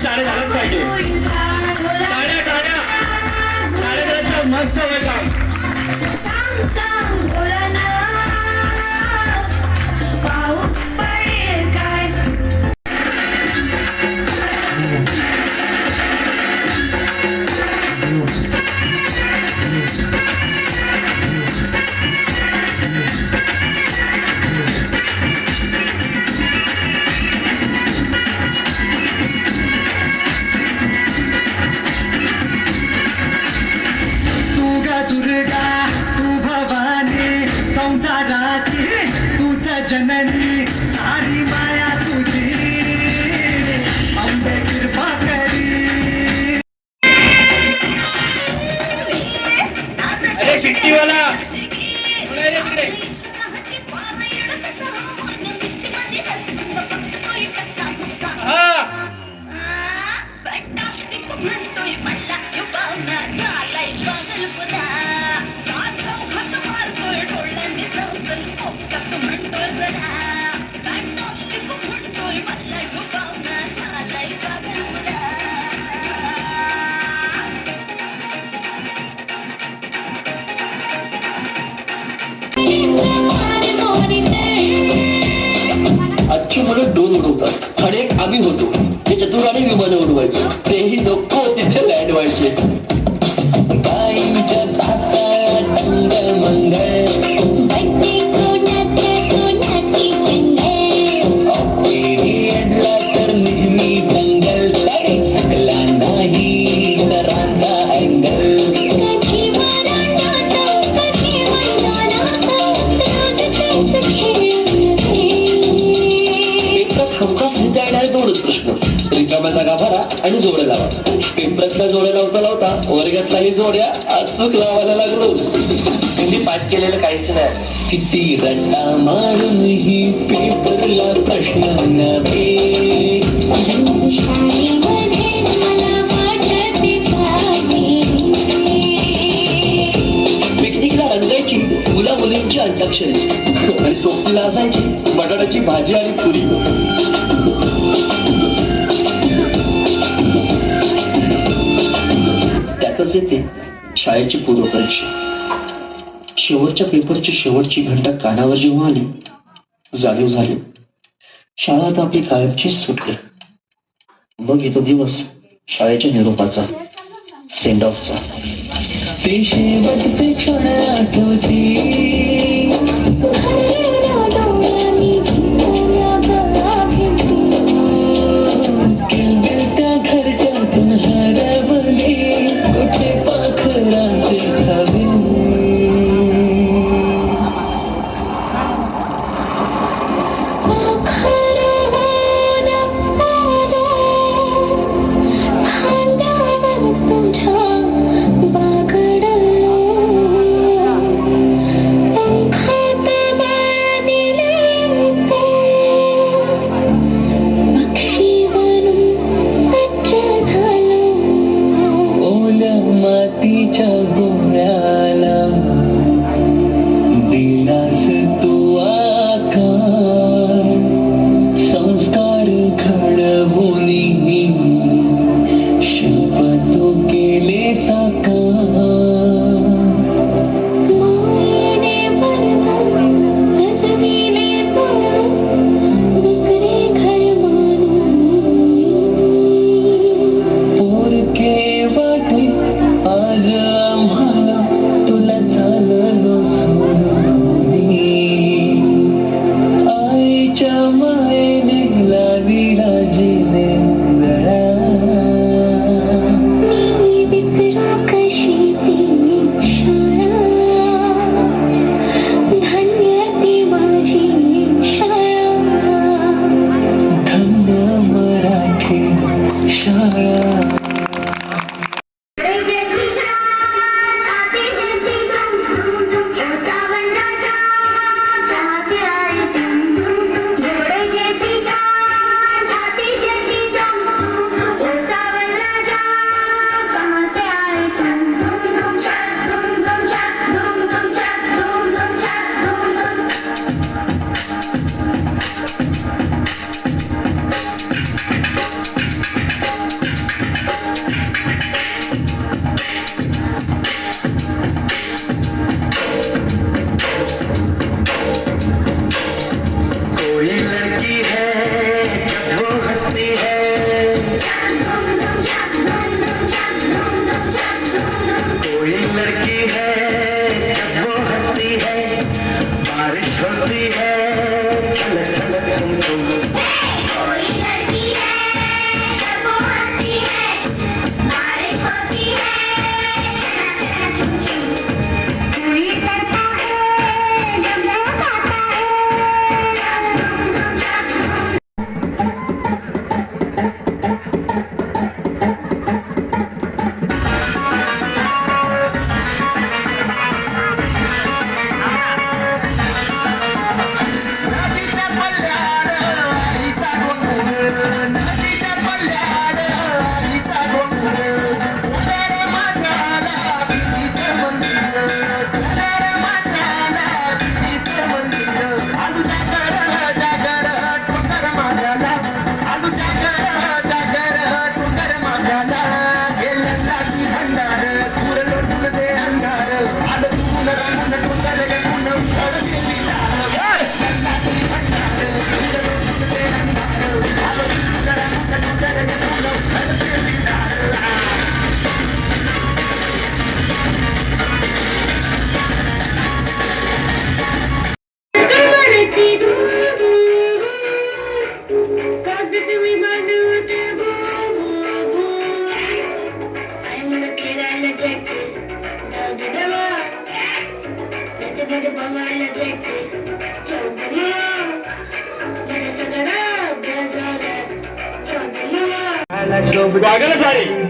चाळे झालंच पाहिजे. 500 मुलं ड्रोन उडवतात आणि एक आम्ही होतो ते चतुराने विमानं उडवायचो. तेही नको तिथे लँड व्हायचे. बाईंच्या तासात टंगळ मंगळ पिरियडला तर नेहमी दंगल. तरी चुकला नाही सरांचा अँगल. हमखास लिहिता येणारे दोनच प्रश्न, रिकाम्या जागा भरा आणि जोड्या लावा. पेपरातल्या जोड्या लावता लावता वर्गातल्याही जोड्या अचूक लावायला लागलो. तुम्ही पाठ केलेलं काहीच नाही. किती रट्टा मारूनही पेपरला प्रश्न नव्हे. पिकनिकला रंगायची मुला मुलींची अंताक्षरी आणि सोबतीला असायची बटाट्याची भाजी आणि पुरी. त्यातच येते शाळेची पूर्वपरीक्षा. शेवटच्या पेपरची शेवटची घंटा कानावर जेव्हा आली जाणीव झाली शाळा आता आपली कायमचीच सुटली. मग येतो दिवस शाळेच्या निरोपाचा, सेंड ऑफचा. ते शेवटचे क्षण आठवते. त्या घरट्यातून हरवले कुठे पाखरांचे जावे. मातीच्या गोळ्याला दिलास तू आकार. संस्कार घडवून शिल्प तू केले साकार. पोरके वाटे आज वागायला पाहिजे.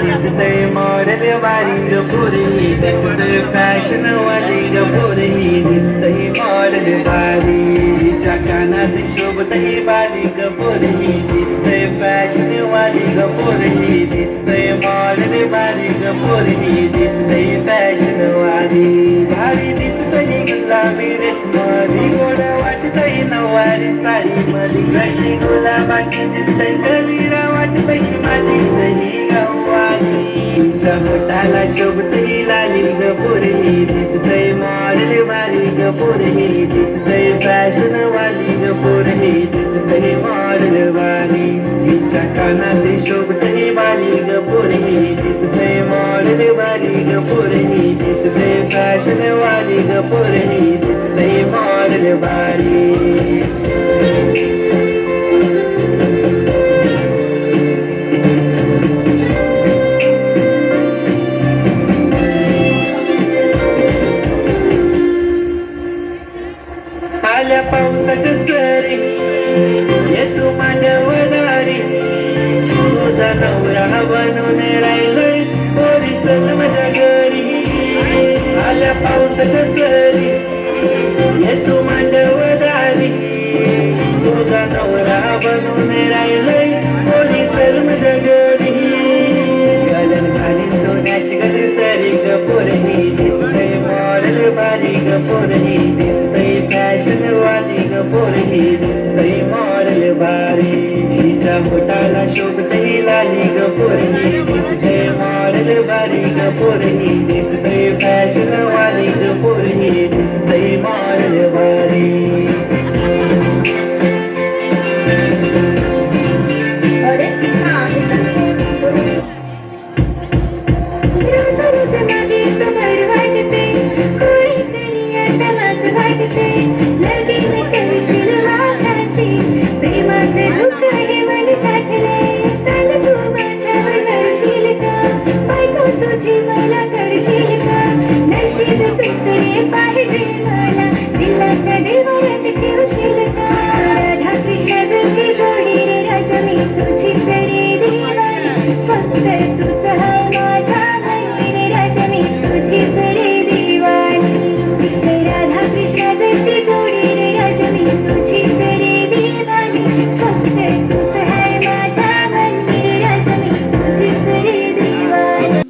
दिसतंय मॉडेल वारी ग पोरी दिसतंय फॅशन वाली ग पोरी दिसतंय मॉडेल वारी हिच्या कानात शोभतही वाली ग पोरी दिसतंय फॅशन वाली ग पोरी दिसतंय मॉडेल वाली ग पोरी दिसतंय फॅशन वाली भारी दिसतंय गुलाबी रेशमारी गोड वाटतंय नऊवारी साडी मध्ये जशी गुलाबाची दिसतंय कलीरा वाटतंय माझीच ही गव्वाली हिच्या बोटाला शोभतही लाली ग पोरी दिसतंय मॉडेल वाली ग पोरी दिसतंय फॅशन वाली ग पोरी दिसतंय मॉडेल वाली हिच्या कानात शोभतही वाली ग पोरी दिसतंय मॉडेल वाली ग पोरी दिसतंय फॅशन वाली ग पोरी दिसतंय मॉडेल वाली आल्या पावसाच्या सरी येतो माझ्या वदारी तुझा नवरा बनून राहिलोय पोरी चल माझ्या घरी आल्या पावसाच्या सरी येतो माझ्या वदारी तुझा नवरा बनून राहिलोय पोरी चल माझ्या घरी गलन घालीन सोन्याची गल सरी ग पोरी दिसतंय मॉडेल भारी ग पोरी दिसतंय फॅशन वाली ग पोरी दिसतंय मॉडेल भारी हिच्या बोटाला शोभतही लाली ग पोरी दिसतंय मॉडेल भारी ग पोरी दिसतंय फॅशन वाली ग पोरी दिसतंय मॉडेल भारी प्रेमाचे दुःख हे मन साठले सांग तू माझ्यावर करशील का बायको तुझी मला करशील का नशीब तुझे पाहिजे मला दिलाच्या देवाऱ्यात ठेवशील का राधा कृष्ण जशी जोडी रे राजा मी तुझीच रे देवानी फक्त तुझ माझ्या मनी रे राजा मी तुझीच रे देवानी दिसते राधा कृष्ण जशी जोडी रे राजा मी तुझीच रे देवानी फक्त तुझ माझ्या मनी रे राजा मी तुझीच रे देवानी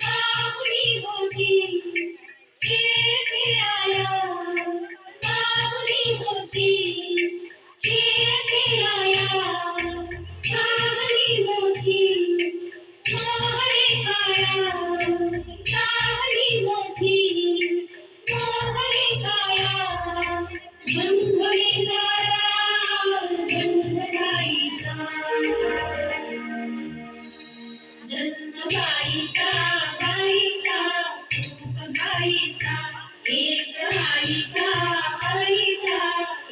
बाहुली होती खेळ खेळाया, बाहुली होती खेळ खेळाया, बाहुली मोठी मोहरे काया, बाहुली मोठी मोहरे काया, गंधळी सारा गंध जाईचा, जन्म गाईचा गाईचा खूप गाईचा, एक आईचा आईचा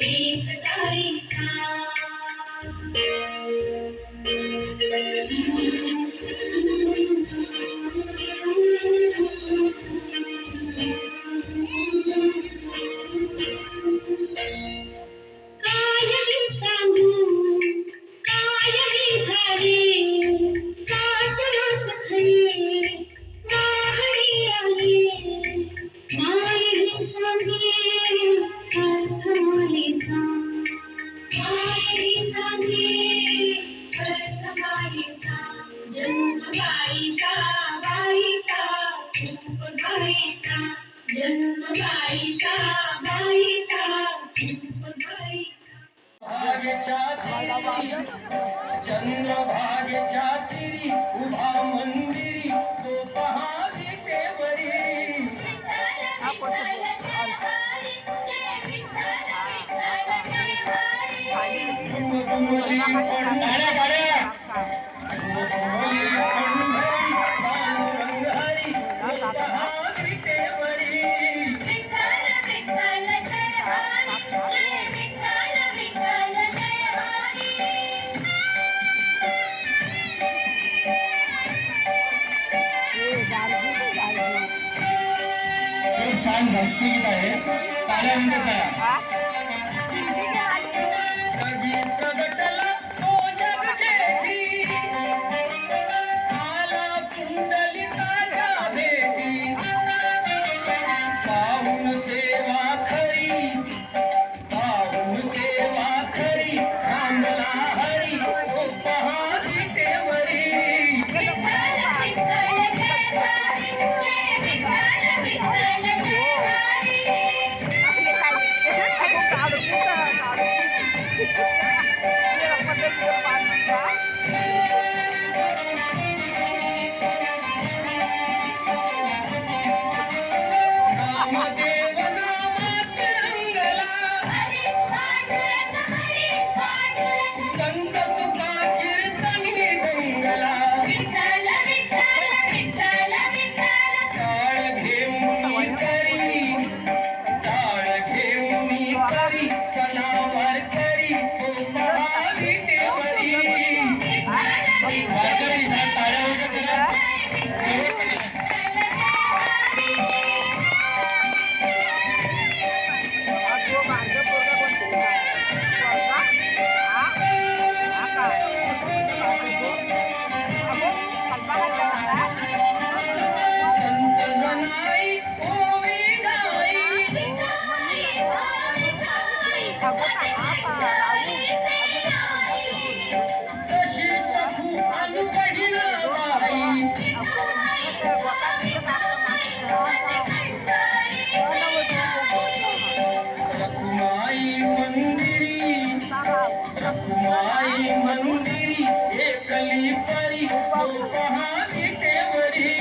एक ताईचा. काय मी सांगू काय मी झाले, का तुला सखी माहेरी आली, माहेरी सांगे अर्थ मायेचा, माहेरी सांगे अर्थ मायेचा, जन्म गाईचा गाईचा खूप गाईचा, जन्म गाईचा गाईचा खूप गाईचा. भाग्याच्या तिरी चंद्रभागेच्या तिरी उभा मंदिरी तो पहा विटेवरी. घुमघुमली पंढरी घुमघुमली पंढरी पांडुरंग हरी तो पहा विटेवरी. खूप छान भक्तिगीत आहे, टाळ्या करा. कधी प्रगटला तो जग जेठी, आला कुंडलिकाच्या भेटी, पाहून सेवा खरी पाहून सेवा खरी, थांबला हरी तो पहा विटेवरी. नामदेव नामात रंगला, संत तुका कीर्तनी रंगला, टाळ घेऊन करी चला वारकरी तो पहा विटेवरी. वारकरी टाळ्या वगैरे करा. संत जनाई ओवी गाई, तशी सखू अनुभहिना बाई, रखुमाई मंदिरी एकली परी तो पहा विटेवरी.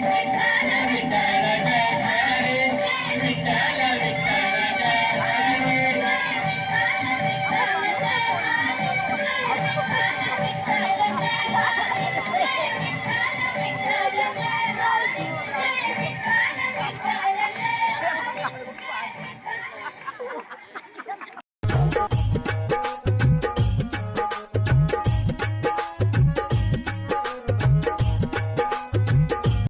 विठ्ठल विठ्ठल जय हरे, विठ्ठल विठ्ठल जय हरे. विठ्ठल